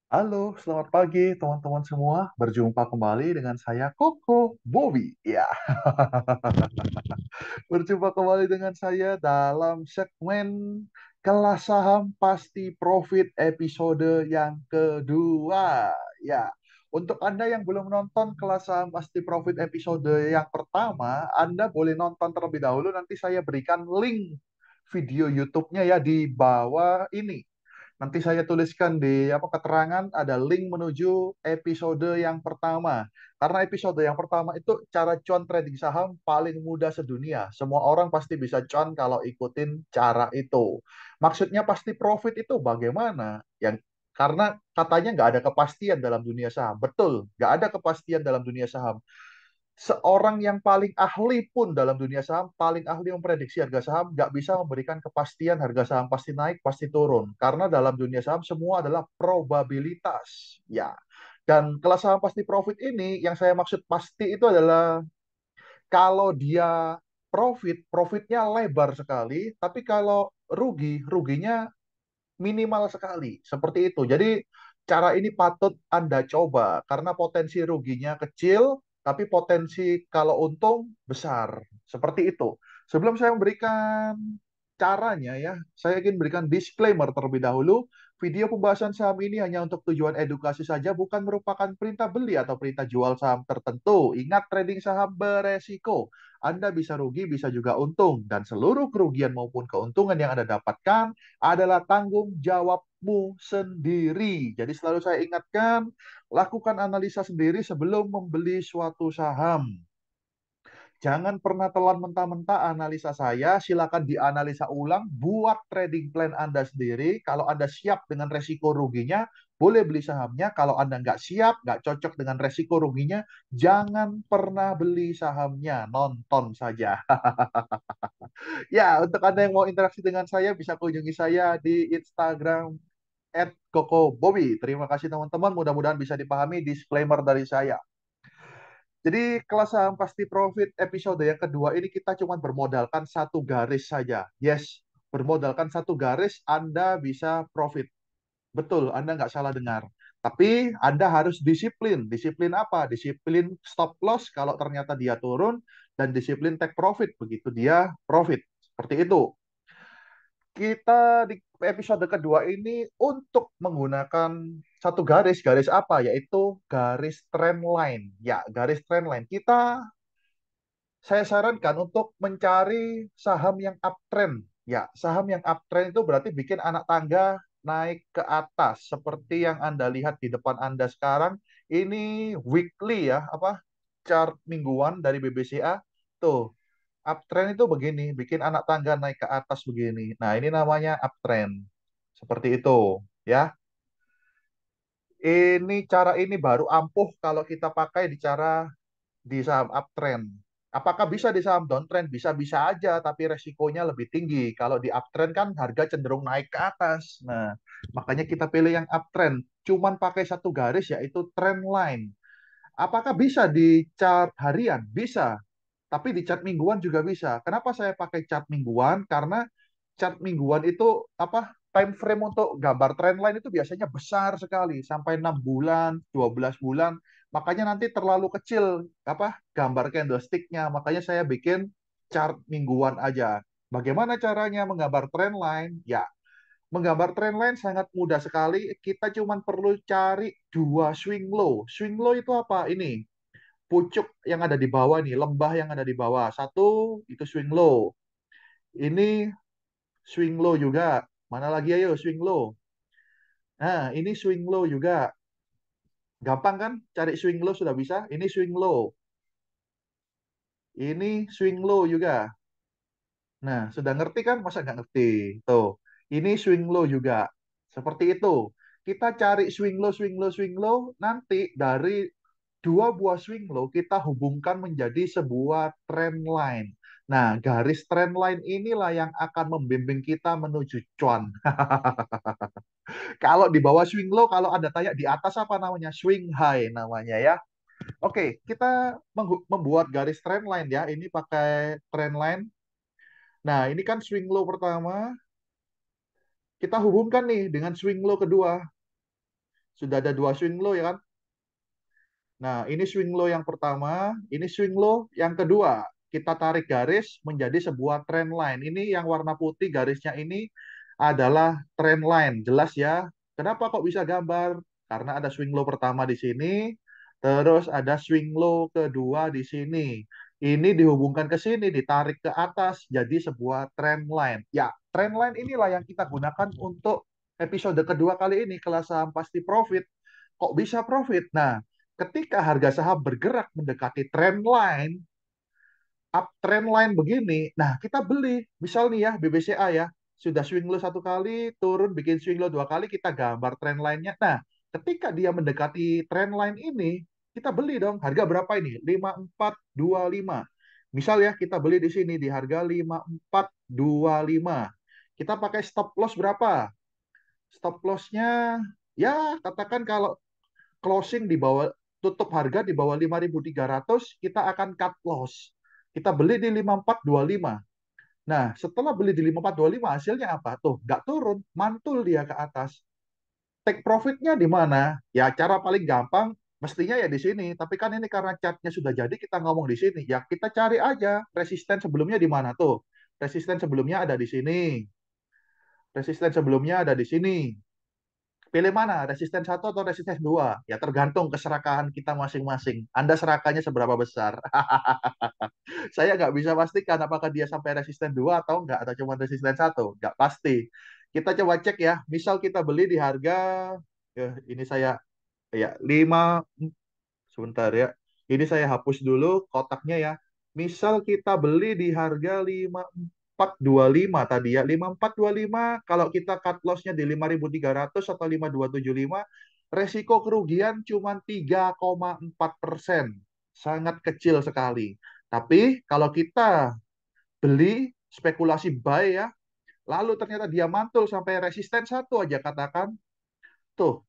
Halo, selamat pagi teman-teman semua. Berjumpa kembali dengan saya Koko Bobby. Ya, berjumpa kembali dengan saya dalam segmen Kelas Saham Pasti Profit episode yang kedua. Ya, untuk Anda yang belum nonton Kelas Saham Pasti Profit episode yang pertama, Anda boleh nonton terlebih dahulu. Nanti saya berikan link video YouTube-nya ya di bawah ini. Nanti saya tuliskan di keterangan ada link menuju episode yang pertama. Karena episode yang pertama itu cara cuan trading saham paling mudah sedunia. Semua orang pasti bisa cuan kalau ikutin cara itu. Maksudnya pasti profit itu bagaimana? Karena katanya nggak ada kepastian dalam dunia saham. Betul, nggak ada kepastian dalam dunia saham. Seorang yang paling ahli pun dalam dunia saham, paling ahli memprediksi harga saham, nggak bisa memberikan kepastian harga saham pasti naik, pasti turun. Karena dalam dunia saham semua adalah probabilitas. Ya. Dan kelas saham pasti profit ini, yang saya maksud pasti itu adalah kalau dia profit, profitnya lebar sekali, tapi kalau rugi, ruginya minimal sekali. Seperti itu. Jadi cara ini patut Anda coba karena potensi ruginya kecil, tapi potensi kalau untung besar. Seperti itu. Sebelum saya memberikan caranya ya, saya ingin berikan disclaimer terlebih dahulu. Video pembahasan saham ini hanya untuk tujuan edukasi saja, bukan merupakan perintah beli atau perintah jual saham tertentu. Ingat, trading saham beresiko. Anda bisa rugi, bisa juga untung. Dan seluruh kerugian maupun keuntungan yang Anda dapatkan adalah tanggung jawabmu sendiri. Jadi selalu saya ingatkan, lakukan analisa sendiri sebelum membeli suatu saham. Jangan pernah telan mentah-mentah analisa saya. Silakan dianalisa ulang. Buat trading plan Anda sendiri. Kalau Anda siap dengan resiko ruginya, boleh beli sahamnya. Kalau Anda nggak siap, nggak cocok dengan resiko ruginya, jangan pernah beli sahamnya. Nonton saja. Ya, untuk Anda yang mau interaksi dengan saya, bisa kunjungi saya di Instagram @kokobobi. Terima kasih teman-teman. Mudah-mudahan bisa dipahami disclaimer dari saya. Jadi kelas saham pasti profit episode yang kedua ini kita cuma bermodalkan satu garis saja. Yes, bermodalkan satu garis Anda bisa profit. Betul, Anda nggak salah dengar. Tapi Anda harus disiplin. Disiplin apa? Disiplin stop loss kalau ternyata dia turun dan disiplin take profit begitu dia profit. Seperti itu. Kita di episode kedua ini untuk menggunakan satu garis, garis apa? Yaitu garis trend line. Ya, garis trend line. Saya sarankan untuk mencari saham yang uptrend. Ya, saham yang uptrend itu berarti bikin anak tangga naik ke atas. Seperti yang Anda lihat di depan Anda sekarang. Ini weekly ya, chart mingguan dari BBCA. Tuh, uptrend itu begini, bikin anak tangga naik ke atas begini. Nah, ini namanya uptrend. Seperti itu, ya. Ini cara ini baru ampuh kalau kita pakai di saham uptrend. Apakah bisa di saham downtrend? Bisa-bisa aja, tapi resikonya lebih tinggi. Kalau di uptrend kan harga cenderung naik ke atas. Nah, makanya kita pilih yang uptrend. Cuman pakai satu garis yaitu trend line. Apakah bisa di chart harian? Bisa. Tapi di chart mingguan juga bisa. Kenapa saya pakai chart mingguan? Karena chart mingguan itu time frame untuk gambar trendline itu biasanya besar sekali sampai 6 bulan, 12 bulan. Makanya nanti terlalu kecil gambar candlestick-nya. Makanya saya bikin chart mingguan aja. Bagaimana caranya menggambar trendline? Ya, menggambar trendline sangat mudah sekali. Kita cuma perlu cari dua swing low. Swing low itu apa? Ini pucuk yang ada di bawah nih, lembah yang ada di bawah. Satu itu swing low. Ini swing low juga. Mana lagi ayo swing low. Nah, ini swing low juga. Gampang kan? Cari swing low sudah bisa. Ini swing low. Ini swing low juga. Nah, sudah ngerti kan? Masa nggak ngerti? Tuh. Ini swing low juga. Seperti itu. Kita cari swing low, swing low, swing low. Nanti dari dua buah swing low kita hubungkan menjadi sebuah trend line. Nah, garis trend line inilah yang akan membimbing kita menuju cuan. Kalau di bawah swing low, kalau Anda tanya di atas apa namanya? Swing high namanya ya. Oke, kita membuat garis trend line ya. Ini pakai trend line. Nah, ini kan swing low pertama. Kita hubungkan nih dengan swing low kedua. Sudah ada dua swing low ya kan? Nah, ini swing low yang pertama, ini swing low yang kedua. Kita tarik garis menjadi sebuah trend line. Ini yang warna putih garisnya ini adalah trend line. Jelas ya. Kenapa kok bisa gambar? Karena ada swing low pertama di sini, terus ada swing low kedua di sini. Ini dihubungkan ke sini, ditarik ke atas jadi sebuah trend line. Ya, trend line inilah yang kita gunakan untuk episode kedua kali ini, kelas saham pasti profit. Kok bisa profit? Nah, ketika harga saham bergerak mendekati trend line, uptrend line begini, nah kita beli. Misal nih ya, BBCA ya, sudah swing low satu kali, turun bikin swing low dua kali, kita gambar trend line-nya. Nah, ketika dia mendekati trend line ini, kita beli dong. Harga berapa ini? 5425. Misal ya, kita beli di sini di harga 5425. Kita pakai stop loss berapa? Stop loss-nya ya katakan kalau closing di bawah, tutup harga di bawah 5.300, kita akan cut loss. Kita beli di 5425. Nah, setelah beli di 5425 hasilnya apa? Tuh, nggak turun, mantul dia ke atas. Take profitnya di mana? Ya, cara paling gampang mestinya ya di sini. Tapi kan ini karena chartnya sudah jadi, kita ngomong di sini. Ya, kita cari aja resisten sebelumnya di mana tuh. Resisten sebelumnya ada di sini. Resisten sebelumnya ada di sini. Pilih mana, resisten satu atau resisten dua? Ya tergantung keserakahan kita masing-masing. Anda serakahnya seberapa besar? Saya nggak bisa pastikan apakah dia sampai resisten dua atau enggak, atau cuma resisten satu. Nggak pasti. Kita coba cek ya. Misal kita beli di harga, ini saya, ya, 5, sebentar ya. Ini saya hapus dulu kotaknya ya. Misal kita beli di harga 5425 tadi ya. 5425, kalau kita cut loss-nya di 5.300 atau 5.275, resiko kerugian cuma 3,4%. Sangat kecil sekali. Tapi kalau kita beli spekulasi buy ya, lalu ternyata dia mantul sampai resisten satu aja katakan, tuh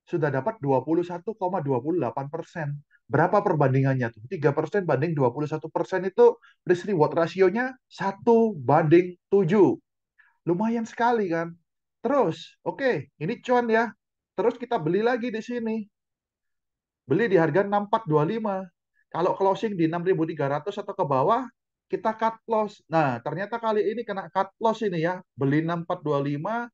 sudah dapat 21,28%. Berapa perbandingannya tuh? 3% banding 21% itu risk reward rasionya 1:7. Lumayan sekali kan? Terus, oke, ini cuan ya. Terus kita beli lagi di sini. Beli di harga 6425. Kalau closing di 6.300 atau ke bawah, kita cut loss. Nah, ternyata kali ini kena cut loss ini ya. Beli 6425,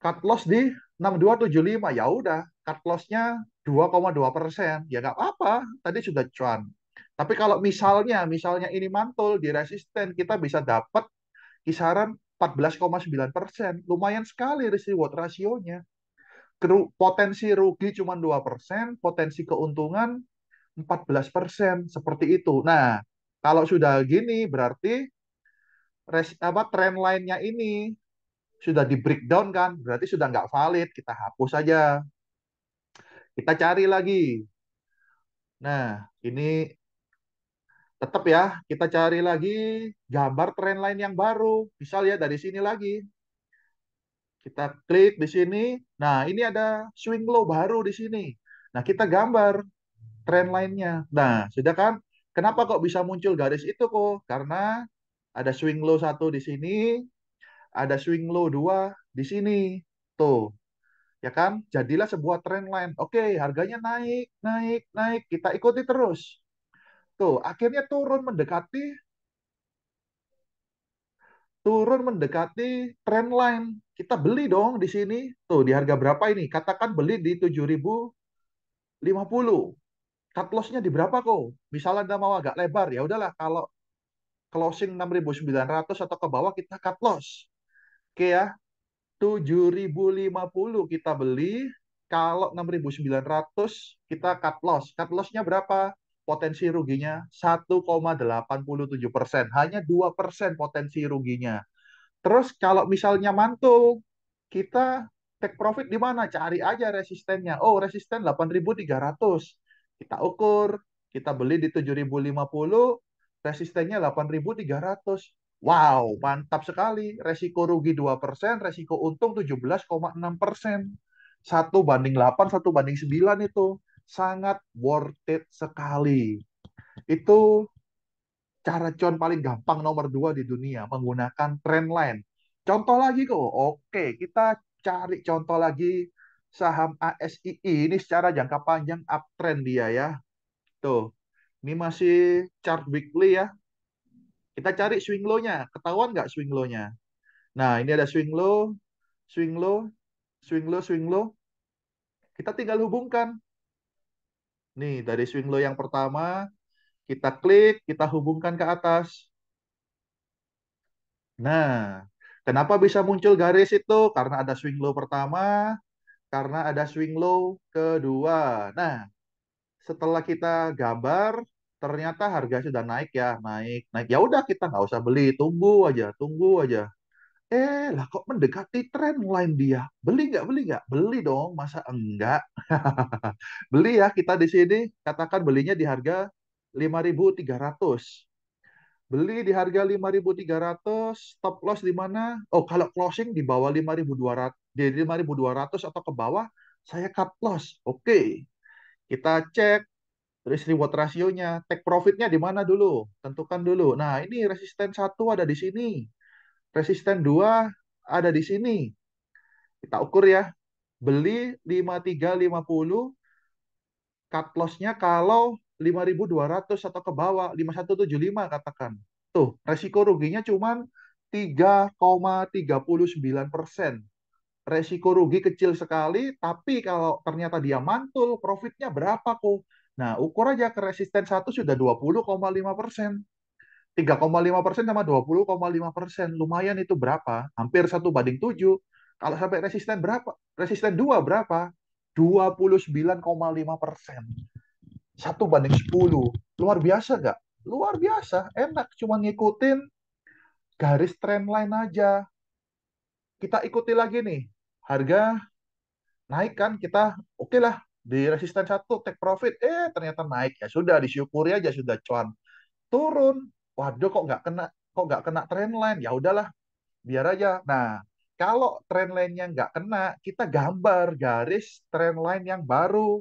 cut loss di 6275. Ya udah, cut loss-nya 2,2%. Ya nggak apa-apa, tadi sudah cuan. Tapi kalau misalnya ini mantul di resisten, kita bisa dapat kisaran 14,9%. Lumayan sekali risk reward rasionya. Potensi rugi cuma 2%, potensi keuntungan 14%, seperti itu. Nah, kalau sudah gini berarti trend line-nya ini sudah di breakdown kan, berarti sudah nggak valid, kita hapus saja. Kita cari lagi. Nah, ini tetap ya, kita cari lagi gambar trend line yang baru. Misal ya dari sini lagi. Kita klik di sini. Nah, ini ada swing low baru di sini. Nah, kita gambar trend line-nya. Nah, sudah kan? Kenapa kok bisa muncul garis itu kok? Karena ada swing low satu di sini, ada swing low dua di sini. Tuh, ya kan? Jadilah sebuah trend line. Oke, harganya naik, naik, naik. Kita ikuti terus. Tuh, akhirnya turun mendekati trend line. Kita beli dong di sini. Tuh, di harga berapa ini? Katakan beli di 7.050. Cut loss-nya di berapa kok? Misalnya Anda mau agak lebar, ya udahlah, kalau closing 6.900 atau ke bawah kita cut loss. Oke ya, 7.050 kita beli, kalau 6.900 kita cut loss. Cut loss-nya berapa? Potensi ruginya 1,87%. Hanya 2% potensi ruginya. Terus kalau misalnya mantul, kita take profit di mana? Cari aja resistennya. Oh, resisten 8.300. Kita ukur, kita beli di 7.050, resistennya 8.300. Wow, mantap sekali. Resiko rugi 2%, resiko untung 17,6%. 1:8, 1:9 itu. Sangat worth it sekali. Itu cara cuan paling gampang nomor dua di dunia, menggunakan trend line. Contoh lagi kok. Oke, kita cari contoh lagi saham ASII ini secara jangka panjang uptrend dia ya. Tuh, ini masih chart weekly ya. Kita cari swing low-nya. Ketahuan nggak swing low-nya? Nah, ini ada swing low, swing low, swing low, swing low. Kita tinggal hubungkan. Nih, dari swing low yang pertama, kita klik, kita hubungkan ke atas. Nah, kenapa bisa muncul garis itu? Karena ada swing low pertama, karena ada swing low kedua. Nah, setelah kita gambar, ternyata harga sudah naik ya, naik, naik. Ya udah kita nggak usah beli, tunggu aja, tunggu aja. Lah kok mendekati trendline dia? Beli nggak? Beli nggak? Beli dong, masa enggak? Beli ya kita di sini, katakan belinya di harga 5.300. Beli di harga 5.300, stop loss di mana? Oh, kalau closing di bawah 5.200, di 5.200 atau ke bawah, saya cut loss. Oke, kita cek risk reward rasionya, take profitnya di mana dulu? Tentukan dulu. Nah, ini resisten satu ada di sini, resisten 2 ada di sini. Kita ukur ya. Beli 5.350, cut loss-nya kalau 5.200 atau ke bawah 5.175 katakan. Tuh, resiko ruginya cuma 3,39%. Resiko rugi kecil sekali, tapi kalau ternyata dia mantul, profitnya berapa kok? Nah, ukur aja ke resisten satu sudah 20,5%. 3,5% sama 20,5%. Lumayan itu berapa? Hampir 1:7. Kalau sampai resisten berapa? Resisten 2 berapa? 29,5%. 1:10. Luar biasa nggak? Luar biasa. Enak. Cuma ngikutin garis trendline aja. Kita ikuti lagi nih. Harga naik kan? Kita oke lah. Di resisten satu take profit. Ternyata naik. Ya sudah disyukuri aja sudah cuan. Turun. Waduh kok nggak kena trendline. Ya udahlah. Biar aja. Nah, kalau trendline-nya nggak kena, kita gambar garis trendline yang baru.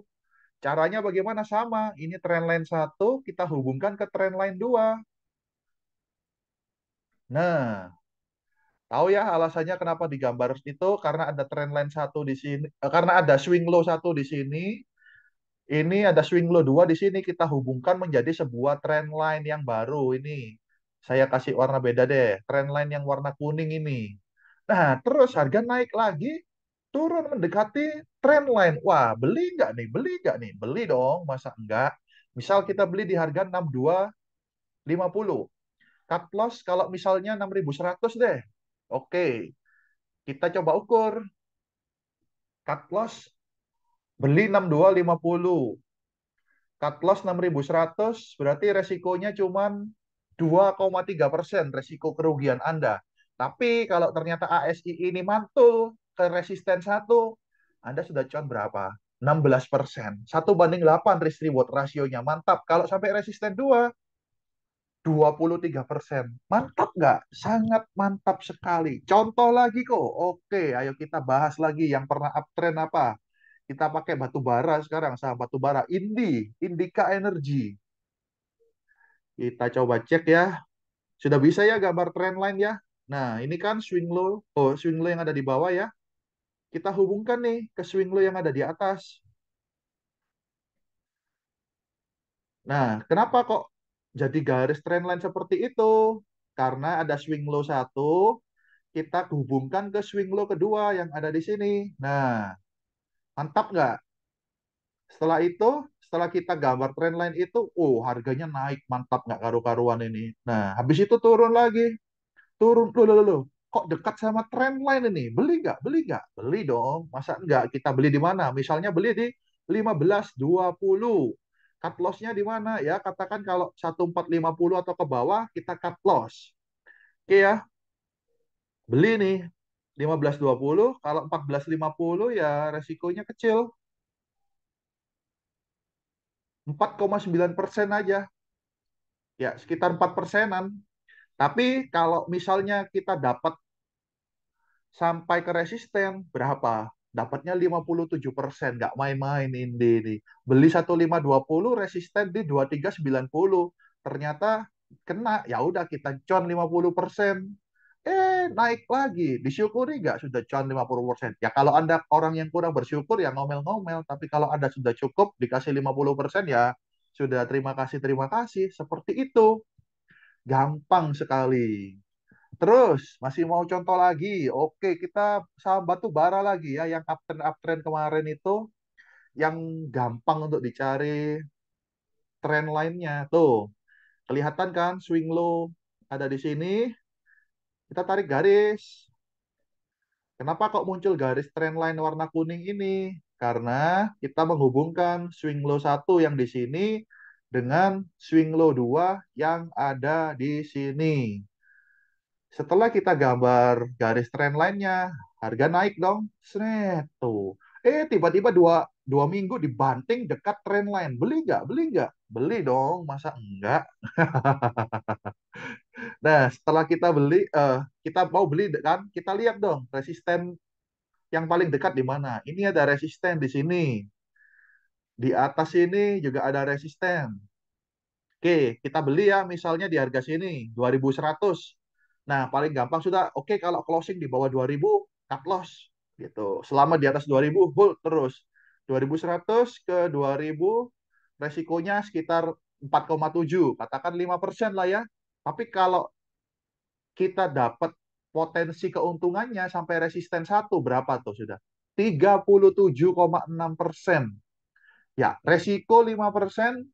Caranya bagaimana? Sama. Ini trendline satu, kita hubungkan ke trendline dua. Nah, tahu ya alasannya kenapa digambar itu? Karena ada trendline satu di sini, karena ada swing low satu di sini, ini ada swing low dua di sini, kita hubungkan menjadi sebuah trendline yang baru ini. Saya kasih warna beda deh, trendline yang warna kuning ini. Nah, terus harga naik lagi, turun mendekati trendline. Wah, beli nggak nih? Beli nggak nih? Beli dong, masa enggak? Misal kita beli di harga 62.50. Cut loss kalau misalnya 6.100 deh. Oke, kita coba ukur. Cut loss beli 62.50. Cut loss 6.100 berarti resikonya cuma 2,3% resiko kerugian Anda. Tapi kalau ternyata ASI ini mantul ke resisten satu, Anda sudah cuan berapa? 16%. 1:8 risk reward rasionya. Mantap. Kalau sampai resisten 2, 23%. Mantap nggak? Sangat mantap sekali. Contoh lagi kok. Oke, ayo kita bahas lagi yang pernah uptrend apa. Kita pakai batu bara sekarang, saham batu bara. Indika Energy. Kita coba cek ya. Sudah bisa ya gambar trendline ya. Nah, ini kan swing low. Oh, swing low yang ada di bawah ya. Kita hubungkan nih ke swing low yang ada di atas. Nah, kenapa kok jadi garis trendline seperti itu? Karena ada swing low satu, kita hubungkan ke swing low kedua yang ada di sini. Nah, mantap nggak? Setelah itu, setelah kita gambar trendline itu, harganya naik, mantap nggak karu-karuan ini. Nah, habis itu turun lagi, turun, loh. Kok dekat sama trendline ini? Beli nggak? Beli nggak? Beli dong. Masa nggak? Kita beli di mana? Misalnya beli di 15.20. Cut loss-nya di mana? Ya, katakan kalau 1450 atau ke bawah, kita cut loss. Oke ya, beli nih 15.20, kalau 14.50 ya resikonya kecil, 4,9% aja, ya sekitar 4%-an. Tapi kalau misalnya kita dapat sampai ke resisten berapa? Dapatnya 57%, nggak main-main ini. Beli 1520, resisten di 2390. Ternyata kena, ya udah kita con 50%. Naik lagi. Disyukuri nggak sudah cuan 50%? Ya kalau Anda orang yang kurang bersyukur ya ngomel-ngomel. Tapi kalau Anda sudah cukup dikasih 50% ya sudah terima kasih, terima kasih. Seperti itu. Gampang sekali. Terus, masih mau contoh lagi? Oke, kita saham batu bara lagi ya. Yang uptrend kemarin itu yang gampang untuk dicari tren lainnya. Tuh, kelihatan kan swing low ada di sini. Kita tarik garis. Kenapa kok muncul garis trendline warna kuning ini? Karena kita menghubungkan swing low satu yang di sini dengan swing low 2 yang ada di sini. Setelah kita gambar garis trendline-nya, harga naik dong. Sret, tuh. Tiba-tiba dua minggu dibanting dekat trendline. Beli nggak? Beli nggak? Beli dong. Masa enggak? Nah, setelah kita beli, kita mau beli kan, kita lihat dong resisten yang paling dekat di mana. Ini ada resisten di sini. Di atas ini juga ada resisten. Oke, kita beli ya misalnya di harga sini 2.100. Nah, paling gampang sudah oke kalau closing di bawah 2.000 cut loss gitu. Selama di atas 2.000 hold terus. 2.100 ke 2.000 resikonya sekitar 4,7, katakan 5% lah ya. Tapi kalau kita dapat potensi keuntungannya sampai resisten satu berapa tuh sudah? 37,6%. Ya, resiko 5%,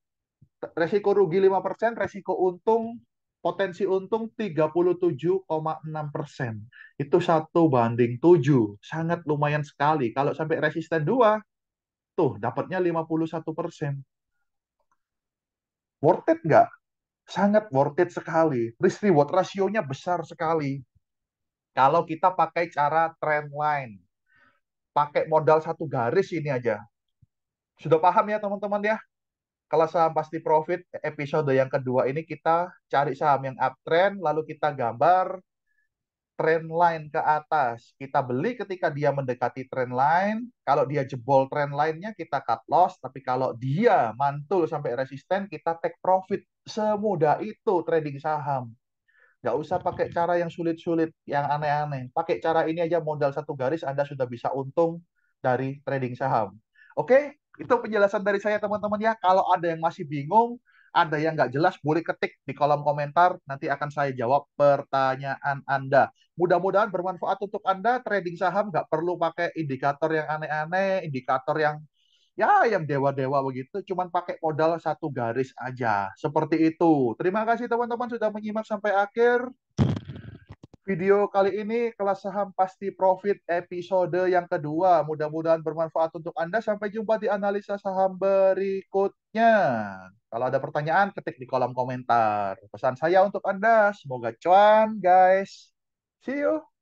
resiko rugi 5%, resiko untung, potensi untung 37,6%. Itu 1 banding 7. Sangat lumayan sekali. Kalau sampai resisten 2, tuh dapatnya 51%. Worth it nggak? Sangat worth it sekali. Risk reward rasionya besar sekali. Kalau kita pakai cara trend line, pakai modal satu garis ini aja. Sudah paham ya teman-teman ya? Kalau saham pasti profit episode yang kedua ini kita cari saham yang uptrend, lalu kita gambar trend line ke atas. Kita beli ketika dia mendekati trend line. Kalau dia jebol trend line-nya kita cut loss. Tapi kalau dia mantul sampai resisten kita take profit. Semudah itu trading saham. Nggak usah pakai cara yang sulit-sulit, yang aneh-aneh. Pakai cara ini aja modal satu garis Anda sudah bisa untung dari trading saham. Oke, itu penjelasan dari saya teman-teman ya. Kalau ada yang masih bingung, ada yang nggak jelas, boleh ketik di kolom komentar. Nanti akan saya jawab pertanyaan Anda. Mudah-mudahan bermanfaat untuk Anda. Trading saham nggak perlu pakai indikator yang aneh-aneh, indikator yang dewa-dewa begitu, cuman pakai modal satu garis aja. Seperti itu. Terima kasih teman-teman sudah menyimak sampai akhir. Video kali ini kelas saham pasti profit episode yang kedua. Mudah-mudahan bermanfaat untuk Anda. Sampai jumpa di analisa saham berikutnya. Kalau ada pertanyaan, ketik di kolom komentar. Pesan saya untuk Anda, semoga cuan guys. See you.